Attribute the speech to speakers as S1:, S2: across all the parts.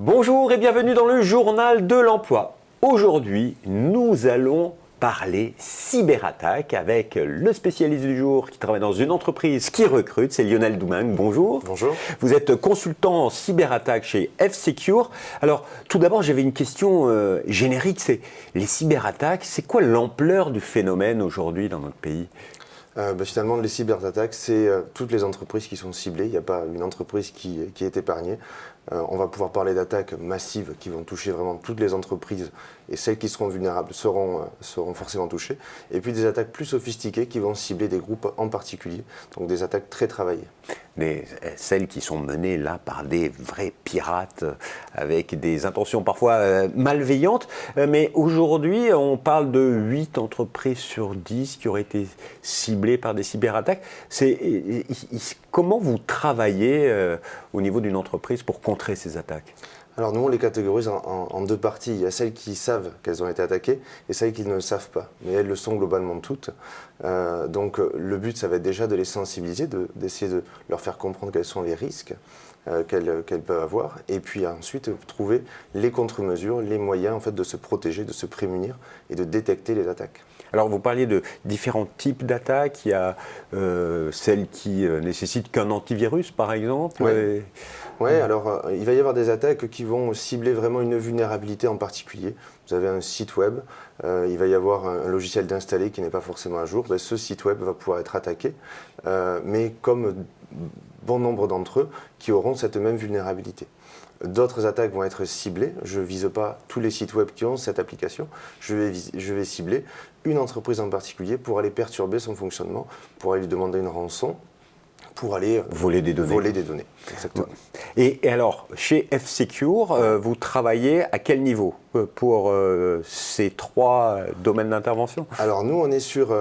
S1: Bonjour et bienvenue dans le journal de l'emploi. Aujourd'hui, nous allons parler cyberattaque avec le spécialiste du jour qui travaille dans une entreprise qui recrute, c'est Lionel Doumingue. Bonjour.
S2: Bonjour.
S1: Vous êtes consultant en cyberattaque chez F-Secure. Alors, tout d'abord, j'avais une question générique, c'est les cyberattaques, c'est quoi l'ampleur du phénomène aujourd'hui dans notre pays ?
S2: Finalement, les cyberattaques, c'est toutes les entreprises qui sont ciblées. Il n'y a pas une entreprise qui est épargnée. On va pouvoir parler d'attaques massives qui vont toucher vraiment toutes les entreprises et celles qui seront vulnérables seront forcément touchées. Et puis des attaques plus sophistiquées qui vont cibler des groupes en particulier, donc des attaques très travaillées.
S1: Celles qui sont menées là par des vrais pirates avec des intentions parfois malveillantes. Mais aujourd'hui, on parle de 8 entreprises sur 10 qui auraient été ciblées par des cyberattaques. Comment vous travaillez au niveau d'une entreprise pour contrer ces attaques ?
S2: Alors nous, on les catégorise en deux parties. Il y a celles qui savent qu'elles ont été attaquées et celles qui ne le savent pas. Mais elles le sont globalement toutes. Donc le but, ça va être déjà de les sensibiliser, d'essayer de leur faire comprendre quels sont les risques qu'elles peuvent avoir. Et puis ensuite, trouver les contre-mesures, les moyens en fait, de se protéger, de se prémunir et de détecter les attaques.
S1: Alors vous parliez de différents types d'attaques. Il y a celles qui nécessitent qu'un antivirus, par exemple.
S2: Oui, alors il va y avoir des attaques qui vont cibler vraiment une vulnérabilité en particulier. Vous avez un site web, il va y avoir un logiciel d'installer qui n'est pas forcément à jour. Ce site web va pouvoir être attaqué, mais comme bon nombre d'entre eux qui auront cette même vulnérabilité. D'autres attaques vont être ciblées. Je ne vise pas tous les sites web qui ont cette application. Je vais cibler une entreprise en particulier pour aller perturber son fonctionnement, pour aller lui demander une rançon, pour aller
S1: voler des données.
S2: Exactement.
S1: Et alors, chez F-Secure, vous travaillez à quel niveau pour ces 3 domaines d'intervention ?
S2: Alors nous, on est sur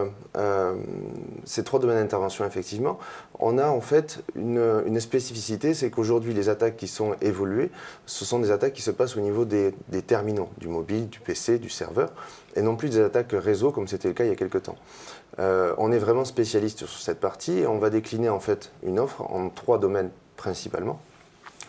S2: ces 3 domaines d'intervention, effectivement. On a en fait une spécificité, c'est qu'aujourd'hui, les attaques qui sont évoluées, ce sont des attaques qui se passent au niveau des terminaux, du mobile, du PC, du serveur, et non plus des attaques réseau, comme c'était le cas il y a quelques temps. On est vraiment spécialiste sur cette partie, et on va décliner en fait une offre en 3 domaines principalement.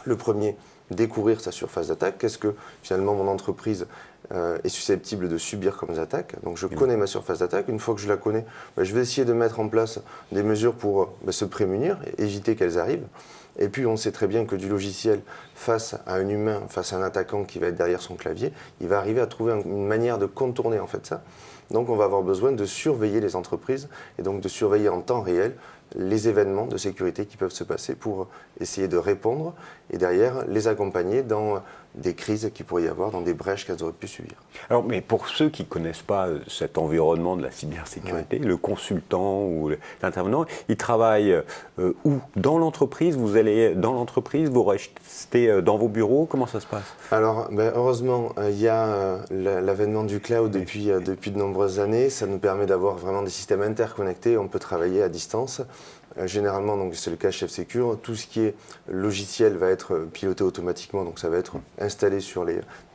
S2: Le premier, découvrir sa surface d'attaque. Qu'est-ce que finalement mon entreprise est susceptible de subir comme attaque. Donc je connais ma surface d'attaque. Une fois que je la connais, je vais essayer de mettre en place des mesures pour se prémunir et éviter qu'elles arrivent. Et puis on sait très bien que du logiciel face à un humain, face à un attaquant qui va être derrière son clavier, il va arriver à trouver une manière de contourner en fait ça. Donc on va avoir besoin de surveiller les entreprises et donc de surveiller en temps réel les événements de sécurité qui peuvent se passer pour essayer de répondre et derrière les accompagner dans des crises qu'il pourrait y avoir, dans des brèches qu'elles auraient pu subir.
S1: Alors, mais pour ceux qui ne connaissent pas cet environnement de la cybersécurité, le consultant ou l'intervenant, il travaille où ? Dans l'entreprise ? Vous allez dans l'entreprise, vous restez dans vos bureaux ? Comment ça se passe ?
S2: Alors, heureusement, il y a l'avènement du cloud depuis de nombreuses années. Ça nous permet d'avoir vraiment des systèmes interconnectés. On peut travailler à distance. Généralement, donc c'est le cas chez F-Secure, tout ce qui est logiciel va être piloté automatiquement, donc ça va être installé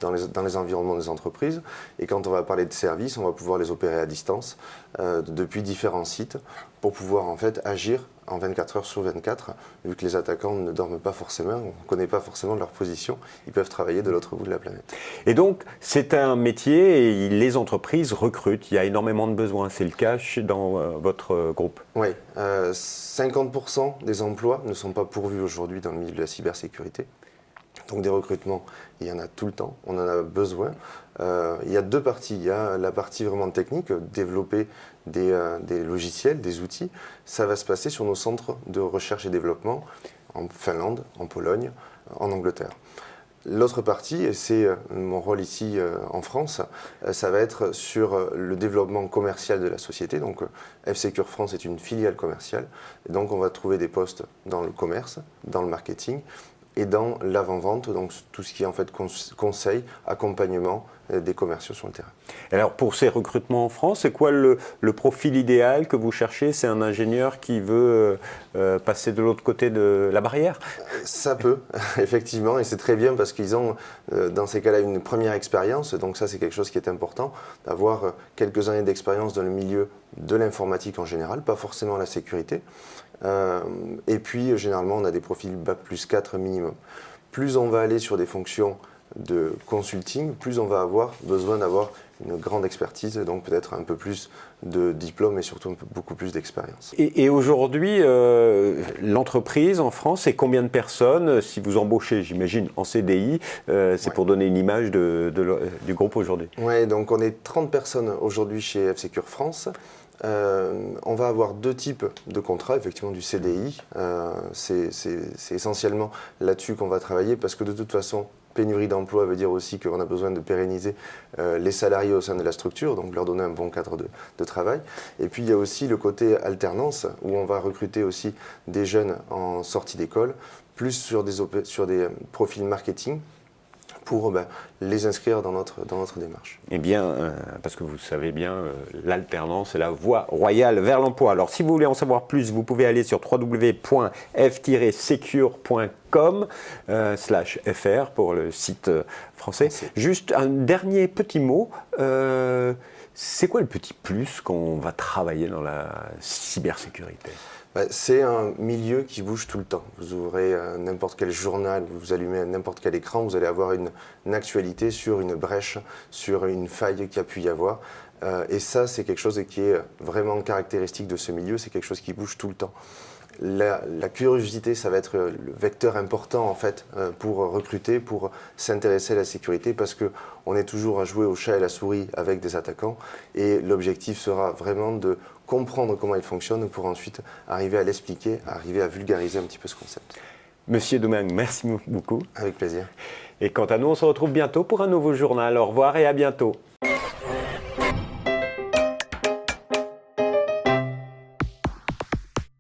S2: dans les environnements des entreprises. Et quand on va parler de services, on va pouvoir les opérer à distance depuis différents sites pour pouvoir en fait agir en 24 heures sur 24, vu que les attaquants ne dorment pas forcément, on ne connaît pas forcément leur position, ils peuvent travailler de l'autre bout de la planète.
S1: Et donc, c'est un métier et les entreprises recrutent, il y a énormément de besoins, c'est le cas dans votre groupe ?
S2: Oui, 50% des emplois ne sont pas pourvus aujourd'hui dans le milieu de la cybersécurité. Donc des recrutements, il y en a tout le temps, on en a besoin. Il y a 2 parties. Il y a la partie vraiment technique, développer des logiciels, des outils. Ça va se passer sur nos centres de recherche et développement en Finlande, en Pologne, en Angleterre. L'autre partie, et c'est mon rôle ici en France, ça va être sur le développement commercial de la société. Donc F-Secure France est une filiale commerciale. Et donc on va trouver des postes dans le commerce, dans le marketing, et dans l'avant-vente, donc tout ce qui est en fait conseil, accompagnement des commerciaux sur le terrain.
S1: Alors pour ces recrutements en France, c'est quoi le profil idéal que vous cherchez ? C'est un ingénieur qui veut passer de l'autre côté de la barrière ?
S2: Ça peut, effectivement, et c'est très bien parce qu'ils ont dans ces cas-là une première expérience, donc ça c'est quelque chose qui est important, d'avoir quelques années d'expérience dans le milieu de l'informatique en général, pas forcément la sécurité. Et puis généralement on a des profils Bac+4 minimum. plus on va aller sur des fonctions de consulting, plus on va avoir besoin d'avoir une grande expertise, donc peut-être un peu plus de diplôme et surtout beaucoup plus d'expérience.
S1: Et aujourd'hui, l'entreprise en France, c'est combien de personnes? Si vous embauchez, j'imagine, en CDI, c'est pour donner une image du groupe aujourd'hui.
S2: Oui, donc on est 30 personnes aujourd'hui chez F-Secure France. On va avoir 2 types de contrats, effectivement du CDI. C'est essentiellement là-dessus qu'on va travailler parce que de toute façon, pénurie d'emploi veut dire aussi qu'on a besoin de pérenniser les salariés au sein de la structure, donc leur donner un bon cadre de travail. Et puis il y a aussi le côté alternance, où on va recruter aussi des jeunes en sortie d'école, plus sur des profils marketing, pour les inscrire dans notre démarche.
S1: Eh bien, parce que vous savez bien, l'alternance est la voie royale vers l'emploi. Alors, si vous voulez en savoir plus, vous pouvez aller sur www.f-secure.com/fr pour le site français. Merci. Juste un dernier petit mot. C'est quoi le petit plus qu'on va travailler dans la cybersécurité ?
S2: C'est un milieu qui bouge tout le temps. Vous ouvrez n'importe quel journal, vous allumez n'importe quel écran, vous allez avoir une actualité sur une brèche, sur une faille qu'il y a pu y avoir. Et ça, c'est quelque chose qui est vraiment caractéristique de ce milieu, c'est quelque chose qui bouge tout le temps. La curiosité, ça va être le vecteur important en fait pour recruter, pour s'intéresser à la sécurité, parce qu'on est toujours à jouer au chat et la souris avec des attaquants, et l'objectif sera vraiment de comprendre comment il fonctionne pour ensuite arriver à l'expliquer, arriver à vulgariser un petit peu ce concept.
S1: Monsieur Domingue, merci beaucoup.
S2: Avec plaisir.
S1: Et quant à nous, on se retrouve bientôt pour un nouveau journal. Au revoir et à bientôt.